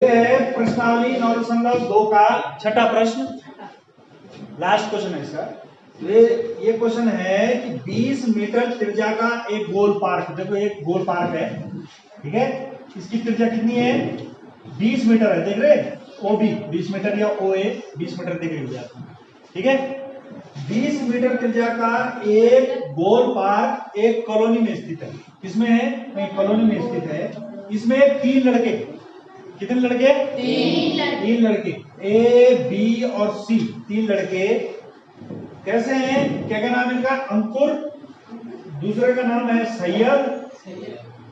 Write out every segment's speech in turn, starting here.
है प्रश्नावली 9.2 का छठा प्रश्न, लास्ट क्वेश्चन है इसका। ये क्वेश्चन है कि 20 मीटर त्रिज्या का एक गोल पार्क, देखो एक गोल पार्क है, ठीक है, इसकी त्रिज्या कितनी है? 20 मीटर है, देख रहे? ओबी 20 मीटर या ओए 20 मीटर देख रहे हो, ठीक है। 20 मीटर त्रिज्या का एक गोल पार्क एक कॉलोनी में स्थित है। किसमें है? एक कॉलोनी में स्थित है। इसमें 3 लड़के, कितने लड़के? 3 लड़के, ए बी और सी, 3 लड़के कैसे हैं? क्या क्या नाम है इनका? अंकुर, दूसरे का नाम है सैयद,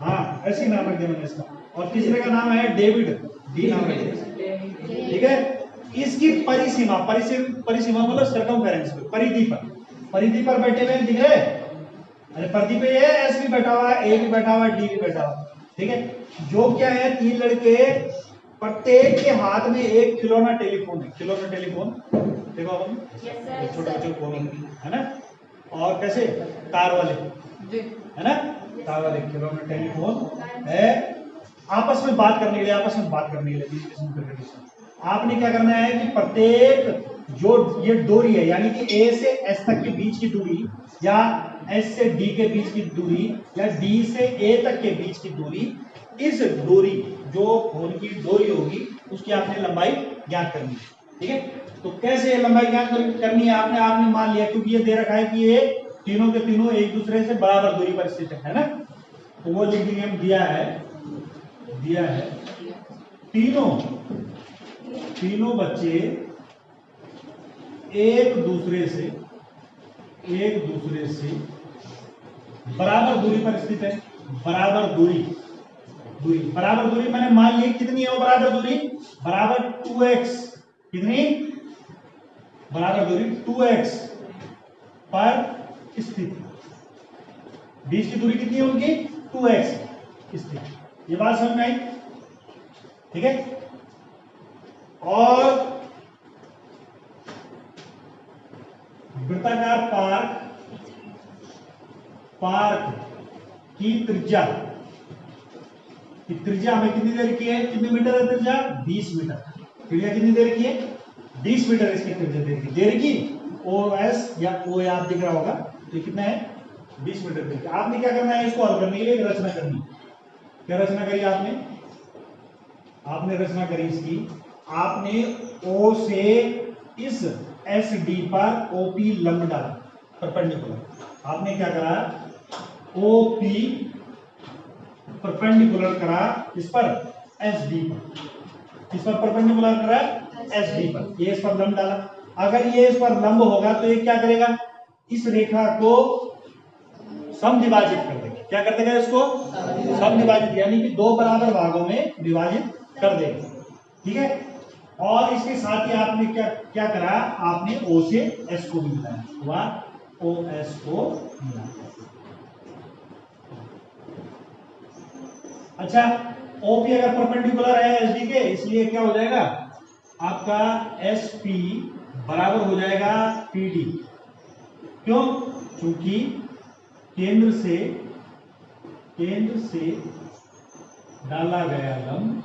हाँ ऐसी नाम रख दिया मैंने इसका, और तीसरे का नाम है डेविड, डी नाम रख दिया, ठीक है। इसकी परिसीमा, परिसीमा मतलब सर्कमफेरेंस, परिधि पर बैठे हुए दिख रहे? अरे परिधि पे ये एस भी बैठा हुआ है, ए भी बैठा हुआ है, डी भी बैठा हुआ है, ठीक है। जो क्या है, 3 लड़के, प्रत्येक के हाथ में एक खिलौना टेलीफोन है। खिलौना टेलीफोन देखो अपन छोटे बच्चों को है ना, और कैसे तार वाले है ना, तार वाले खिलौना टेलीफोन है। आपस में बात करने के लिए आपने क्या करना है कि प्रत्येक जो ये डोरी है, यानी कि ए से एस तक के बीच की दूरी, या एस से डी के बीच की दूरी, या डी से ए तक के बीच की दूरी, इस डोरी जो फोन की डोरी होगी उसकी आपने लंबाई ज्ञात करनी है, ठीक है। तो कैसे लंबाई ज्ञात करनी है? आपने मान लिया, क्योंकि ये दे रखा है कि ये तीनों के तीनों एक दूसरे से बराबर दूरी पर स्थित है ना, तो वो लिख दिया, दिया है तीनों बच्चे एक दूसरे से बराबर दूरी पर स्थित है। बराबर दूरी मैंने मान ली कितनी है? वो बराबर दूरी बराबर 2x, कितनी? बराबर दूरी 2x पर स्थित। बीच की दूरी कितनी है उनकी? 2x स्थित। ये बात समझ में आई, ठीक है। और वृत्ताकार पार्क की त्रिज्या हमें कितनी दे रखी है? कितने मीटर है त्रिज्या? 20 मीटर। त्रिज्या कितनी दे रखी है? 20 मीटर इसकी त्रिज्या दे रखी। ओएस या ओ आप दिख रहा होगा, तो कितना है? 20 मीटर दे रखी। आपने क्या करना है? इसको हल करने के लिए रचना करनी। क्या रचना करी आपने रचना करी इसकी, आपने ओ से इस एस डी पर ओपी लंब डाला, परपेंडिकुलर। आपने क्या करा? ओपी परपेंडिकुलर करा इस पर एस डी पर, इस पर परपेंडिकुलर करा एस डी पर, ये इस पर लंब डाला। अगर ये इस पर लंब होगा तो ये क्या करेगा? इस रेखा को समद्विभाजित कर देगा। क्या कर देगा? इसको समद्विभाजित, यानी कि 2 बराबर भागों में विभाजित कर देगा, ठीक है। और इसके साथ ही आपने क्या करा? आपने ओ से एस को भी मिलाया, हुआ ओ एस को मिलाया। अच्छा, ओपी अगर परपेंडिकुलर है एस डी के, इसलिए क्या हो जाएगा आपका? एस पी बराबर हो जाएगा पी डी। क्यों? क्योंकि केंद्र से डाला गया लंब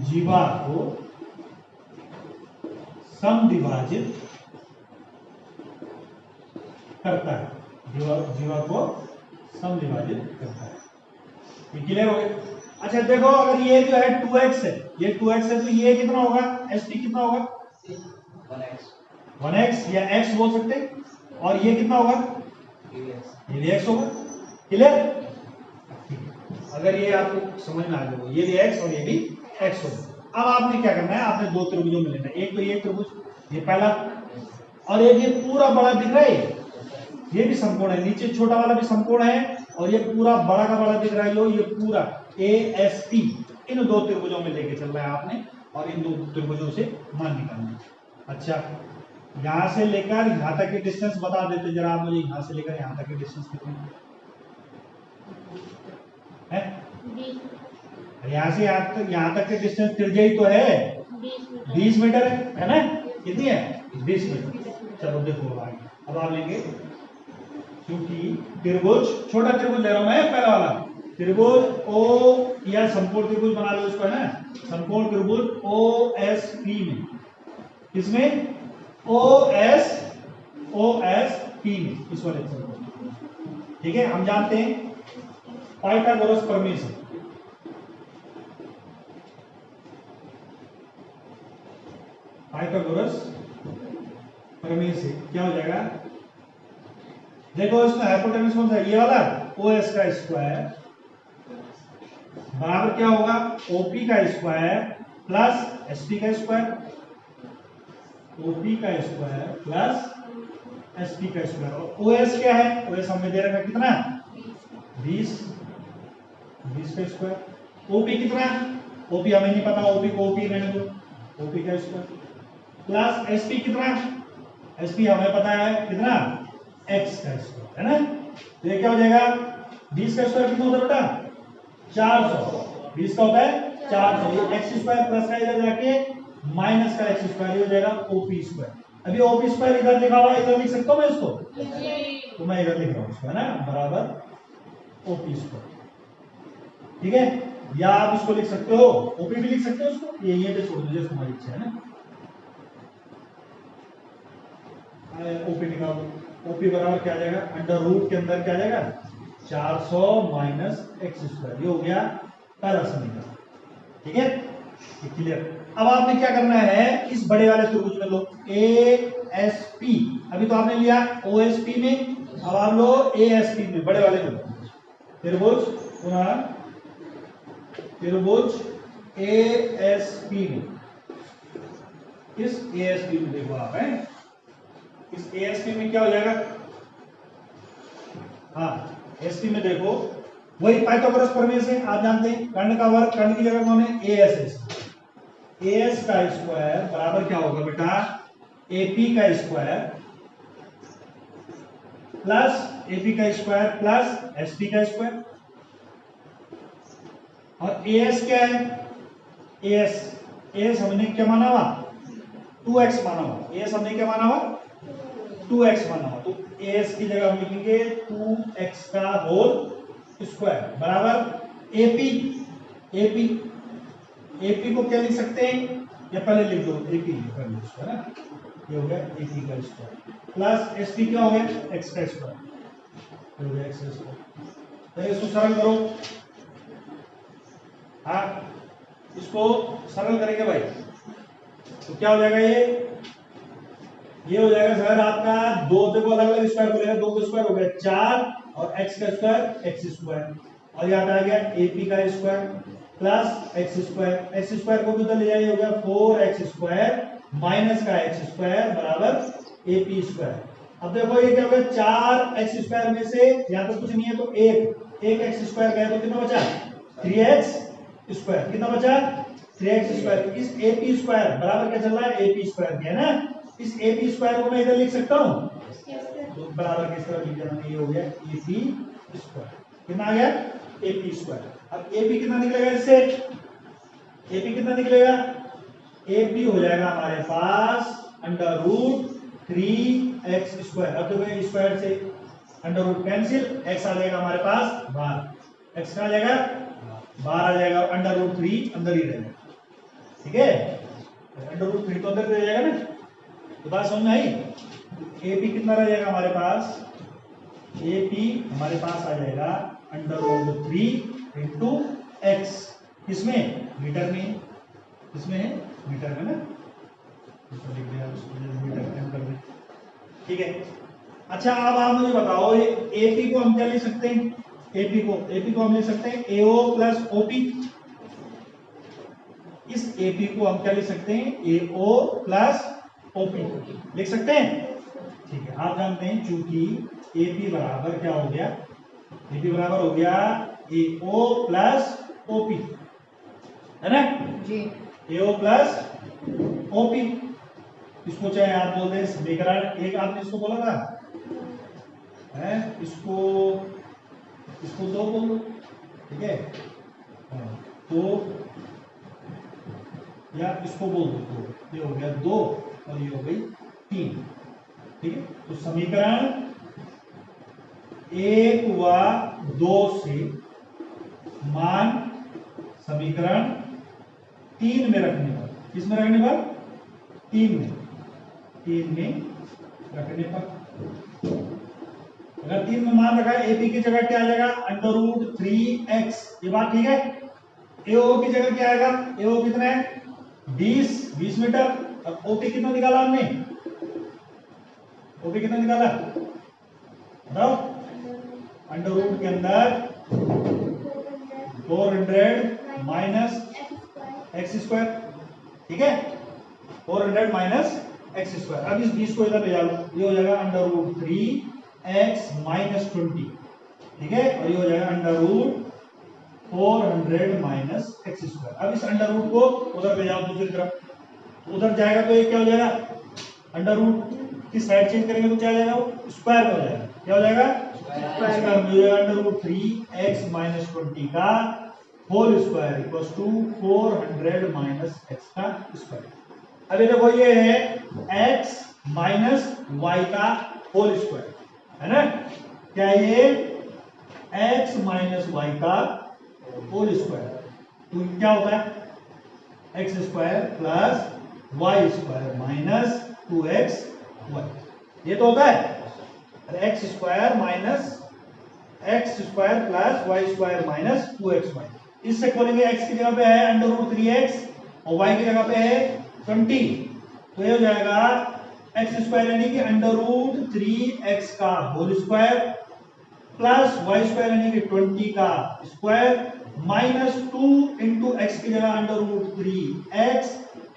जीवा को समद्विभाजित करता है, जीवा को समद्विभाजित करता है। ये क्लियर हो गया? अच्छा देखो, अगर ये जो है 2x है, ये 2x है, तो ये कितना होगा? sp कितना होगा? 1x या x बोल सकते हैं। और ये कितना होगा? ये भी x होगा। क्लियर? अगर ये आपको समझ में आ जाए, ये भी x और ये भी x होगा। अब आपने क्या करना है? आपने 2 त्रिभुजों में लेना है। एक तो ये त्रिभुज, ये पहला, और एक ये पूरा बड़ा दिख रहा है, ये भी समकोण है, नीचे छोटा वाला भी समकोण है, और ये पूरा बड़ा का बड़ा दिख रहा है, ये पूरा ASP, इन 2 त्रिभुजों में लेके चल रहा है आपने, और इन 2 त्रिभुजों से मान निकालना है। अच्छा, यहां से लेकर यहां तक की डिस्टेंस बता देते जरा आप मुझे, यहां से लेकर यहां तक की डिस्टेंस कितनी है? यहां से यहां तक की डिस्टेंस त्रिज्या ही तो है 20 मीटर है ना? कितनी है? 20 मीटर। चलो देखो आगे, अब आप लेंगे, क्योंकि त्रिभुज, छोटा त्रिभुज ले रहा हूं मैं, पहला वाला त्रिभुज ओ या समकोण त्रिभुज बना लो उसको, है ना, समकोण त्रिभुज OSP में, इसमें OSP में, इस वाले ठीक है। हम जानते हैं पाइथागोरस प्रमेय से, पाइथागोरस प्रमेय से क्या हो जाएगा, देखो इसमें हाइपोटेनस कौन सा है, ये वाला OS का स्क्वायर बराबर क्या होगा, OP का स्क्वायर प्लस SP का स्क्वायर, OP का स्क्वायर प्लस SP का स्क्वायर। और OS क्या है, OS हमने दे रखा कितना 20 का स्क्वायर। OP कितना, OP हमें नहीं पता, OP को OP रहने दो, OP का स्क्वायर प्लस SP कितना, SP हमें पता है कितना x का स्क्वायर, है ना। तो ये क्या हो जाएगा, 20 का स्क्वायर कितना होता है बेटा 400, 20 का होता है 400, ये x स्क्वायर प्लस का इधर जाके माइनस का x स्क्वायर हो जाएगा OP स्क्वायर। अभी OP स्क्वायर इधर लिखा हुआ है, इधर लिख सकता हूं मैं इसको, तो मैं इधर लिख रहा हूं इसको, है ना, बराबर OP स्क्वायर, ठीक है। या आप इसको लिख सकते हो, OP भी लिख सकते हो उसको, ये पे छोड़ दीजिए, तुम्हारी इच्छा है ना। OP निकालो, OP बराबर क्या आ जाएगा, अंडर रूट के अंदर क्या आ जाएगा 400 माइनस x स्क्वायर, ये हो गया पहला समीकरण, ठीक है, क्लियर। अब आपने क्या करना है, इस बड़े वाले त्रिभुज में लो ASP, अभी तो आपने लिया OSP में, अब आप लो ASP में, बड़े वाले में त्रिभुज, पुनः त्रिभुज ASP में, इस ASP में देखो आप, है इस ASP में क्या हो जाएगा, हाँ ASP में देखो वही पाइथागोरस प्रमेय से आप जानते हैं, कर्ण का वर्ग, कर्ण की जगह कौन है AS का स्क्वायर बराबर क्या होगा बेटा AP का स्क्वायर प्लस SP का स्क्वायर। और AS क्या है, AS हमने क्या माना हुआ 2x माना हुआ, AS हमने क्या माना हुआ 2x माना हुआ, तो AS की जगह हम लिखेंगे 2x का होल स्क्वायर बराबर AP को क्या लिख सकते हैं, या पहले लिख दो AP कर लो इसको, है ना, ये हो गया AP का स्क्वायर प्लस SP क्या हो गया x का स्क्वायर, हो गया x का स्क्वायर। तो इसको सरल करो, हाँ इसको सरल करेंगे भाई, तो क्या हो जाएगा, ये हो जाएगा सर आपका, दो देखो अलग अलग स्क्वायर बोलेगा, 2 का स्क्वायर हो गया 4 और x का स्क्वायर x स्क्वायर, और यहाँ पे आ गया AP का स्क्वायर प्लस x स्क्वायर को भी उधर ले जाइए, हो गया 4x स्क्वायर माइनस का x स्क्वायर बराबर AP स्क्वायर। अब देखो ये क्या हो गया 4x स्क्वायर में से यहाँ पे कुछ नहीं है, तो एक x स्क्वायर गया, तो कितना बचा 3x स्क्वायर, कितना बचा 3x स्क्वायर। इस AP स्क्वायर बराबर क्या चल रहा है AP स्क्वायर के, है ना, इस AP स्क्वायर को मैं इधर लिख सकता हूँ, तो बराबर किस तरह लिख देना, ये हो गया AP स्क्वायर, कितना आ गया AP स्क्वायर। अब AP कितना निकलेगा, इससे AP कितना निकलेगा, AP हो जाएगा हमारे पास अंडर रूट 3x स्क्वायर। अब देखो स्क्वायर से अंडर रूट कैंसिल, x आ जाएगा हमारे पास बाहर, x का आ जाएगा बाहर आ जाएगा, अंडर रूट 3 अंदर ही रहेगा, ठीक है, अंडर रूट 3 तो अंदर रह जाएगा ना, तो बात समझ में आई। AP कितना रह जाएगा हमारे पास, AP हमारे पास आ जाएगा अंडर रूट 3 इंटू x, किसमें मीटर में, किसमें है मीटर में ना, इसको लिख दिया, उसको मीटर में कर दे, ठीक है। अच्छा अब आप मुझे बताओ, ये AP को हम क्या लिख सकते हैं, AP को हम लिख सकते हैं AO प्लस OP, इस AP को हम क्या लिख सकते हैं AO प्लस OP लिख सकते हैं, ठीक है। आप जानते हैं चूंकि AP बराबर क्या हो गया, AP बराबर हो गया AO प्लस OP, है ना जी, AO प्लस OP, इसको चाहे आप बोलते हैं समीकरण एक, आपने इसको बोला था है, इसको 2 बोल दो, ठीक है, तो या इसको बोल दो 2, ये हो गया 2 और ये हो गई 3, ठीक है। तो समीकरण 1 व 2 से मान समीकरण 3 में रखने पर, किस में रखने पर? 3 में, 3 में रखने पर। अगर 3 में मान रखा है, एपी की जगह क्या आ जाएगा? √3x। ये बात ठीक है। एओ की जगह क्या आएगा? एओ कितना है? 20 मीटर। और ओपी कितना निकाला हमने? ओपी कितना निकाला बताओ? अंडर रूट के अंदर 400 माइनस एक्स स्क्वायर, ठीक है? 400 माइनस एक्स स्क्वायर। अब इस 20 को इधर ले जाओ, ये हो जाएगा √3x माइनस 20, ठीक है? और ये हो जाएगा √400 माइनस एक्स स्क्वायर। अब इस अंडर रूट को उधर ले जाओ दूसरी तरफ, उधर जाएगा तो ये क्या हो जाएगा? अंडर रूट की साइड चेंज करेंगे तो क्या हो जाएगा? वो स्क्वायर हो जाएगा। क्या हो जाएगा? स्क्वायर हो जाएगा। √3x माइनस 20 का whole square equals to 400 minus x का स्क्वायर। अभी देखो ये है x माइनस वाई का होल स्क्वायर, है ना? क्या ये x माइनस वाई का होल स्क्वायर तो क्या होता है? X square plus y square minus 2x y, ये तो होता है। X square minus x square plus y square minus 2x y. इससे खोलेंगे, x की जगह पे है √3x और y की जगह पे है 20, तो ये हो जाएगा एक्स स्क्वायर यानी कि √3x का whole square plus y square यानी कि 20 का स्क्वायर माइनस 2 इंटू एक्स की जगह √3x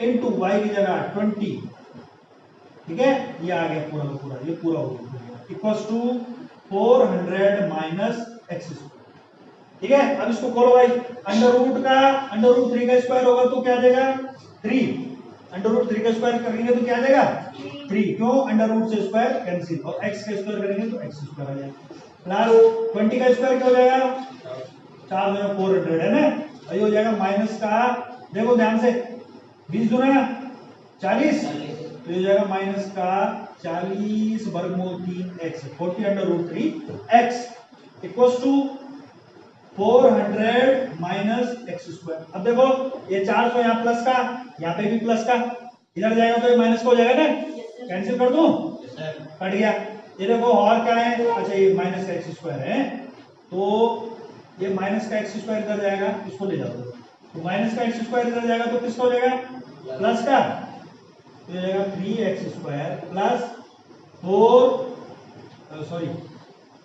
इंटू वाई की जगह 20, ठीक है? ये आ गया पूरा का पूरा, ये पूरा हो गया equals to 400 minus x square, ठीक है? अब इसको खोलो भाई, √3 का स्क्वायर होगा तो क्या देगा? 3। √3 का स्क्वायर करेंगे तो क्या आ जाएगा? 3। क्यों? अंडर रूट से स्क्वायर कैंसिल, और x का स्क्वायर करेंगे तो x स्क्वायर आ जाएगा प्लस 20 का स्क्वायर क्या हो जाएगा? 4 में 400 है ना? और ये हो जाएगा माइनस का, देखो ध्यान से, 20 दूना 40, तो ये हो जाएगा माइनस का 40 वर्गमूल 3x 40 √3x equals to 400 minus x square. अब देखो ये 400 यहाँ प्लस का, यहाँ पे भी प्लस का, इधर जाएगा तो ये माइनस का हो जाएगा ना? कैंसिल कर दूं? कट गया। ये देखो और क्या है? अच्छा ये माइनस का एक्स स्क्वायर है, तो ये माइनस का एक्स स्क्वायर इधर जाएगा, इसको ले जाओ, तो माइनस का एक्स स्क्वायर इधर जाएगा तो किसका हो जाएगा? प्लस का, तो ये जाएगा 3x square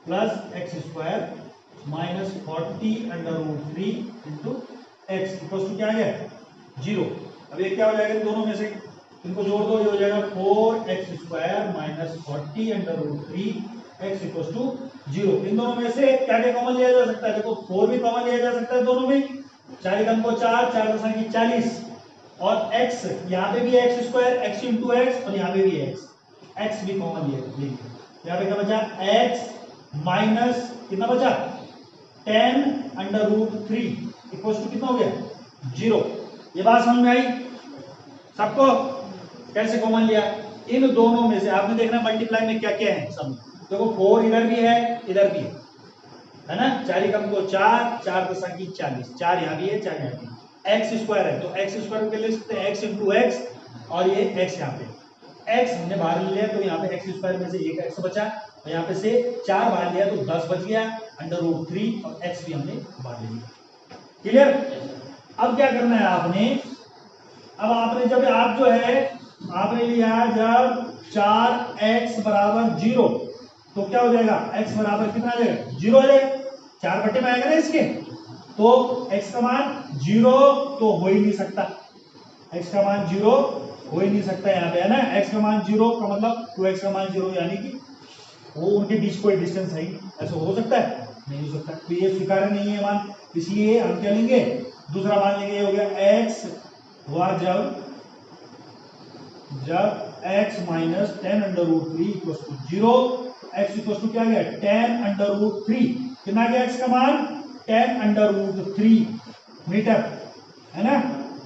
plus x square minus 40 √3 into x equals to क्या आ गया? 0। अब ये क्या हो जाएगा? इन दोनों में से इनको जोड़ दो, ये हो जाएगा 4x square minus 40 √3 x equals to 0। इन दोनों में से क्या क्या कॉमन लिया जा सकता है? देखो 4 भी कॉमन लिया जा सकता है दोनों में, 4 एकम को 4, 4 दशा की 40, और x यहाँ पे भी x square x into x, और यहाँ पे भी x भी कॉमन लिया। यहाँ पे क्या बचा? x माइनस कितना बचा? 10 √3 इक्वल्स टू कितना हो गया? 0। ये बात समझ में आई सबको? कैसे कॉमन लिया? इन दोनों में से आपने देखना मल्टीप्लाई में क्या क्या है सब। देखो 4 इधर भी है, इधर भी है ना? 4 एकम को 4, 4 दशा की 40, 4 यहाँ भी है, 4 यहाँ भी है। एक्स स्क्वायर है तो एक्स स्क्वायर के ले सकते हैं x इंटू एक्स, और ये x यहाँ पे x हमने बाहर ले लिया तो यहाँ पे एक्स स्क्वायर में से एक x बचा, और यहाँ पे से 4 बाहर लिया तो 10 बच गया √3, और x भी हमने बाहर ले लिया। क्लियर? अब क्या करना है आपने? अब आपने जब आप जो है आपने लिया जब 4x बराबर 0 तो क्या हो जाएगा? x बराबर कितना आ जाएगा? 0 हो जाएगा, 4 बटे में आएगा ना इसके, तो x का मान 0 तो हो ही नहीं सकता, x का मान 0 हो ही नहीं सकता यहाँ पे, है ना? x का मान 0 का मतलब 2x का मान 0, यानी कि वो उनके बीच कोई डिस्टेंस है ही, ऐसा हो सकता है? नहीं हो सकता, तो ये स्वीकार्य नहीं है मान, इसलिए हम क्या लेंगे? दूसरा मान लेंगे, ये हो गया x हुआ जब x minus 10 √3 equals to 0, x equals to क्या गया? 10 √3, कितना गया x का मान? 10 √3 मीटर, है ना?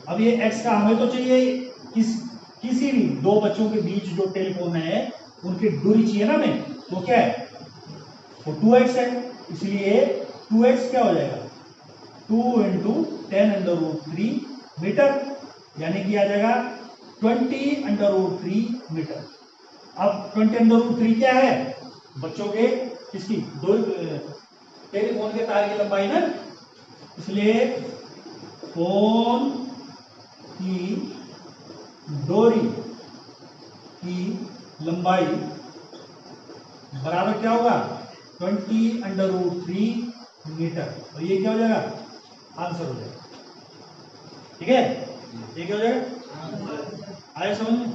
अब ये x का हमें तो चाहिए किसी भी दो बच्चों के बीच जो टेलीफोन है उनकी दूरी चाहिए ना हमें, तो क्या है? वो 2x है, इसलिए 2x क्या हो जाएगा? 2 इंटू 10√3 मीटर, यानी कि आ जाएगा 20√3 मीटर। अब 20√3 क्या है बच्चों के, किसकी, दो टेलीफोन के तार की लंबाई ना, इसलिए फोन की डोरी की लंबाई बराबर क्या होगा 20√3 मीटर। और ये क्या हो जाएगा, आंसर हो जाएगा। ठीक है, ये क्या हो जाएगा, आया समझ में।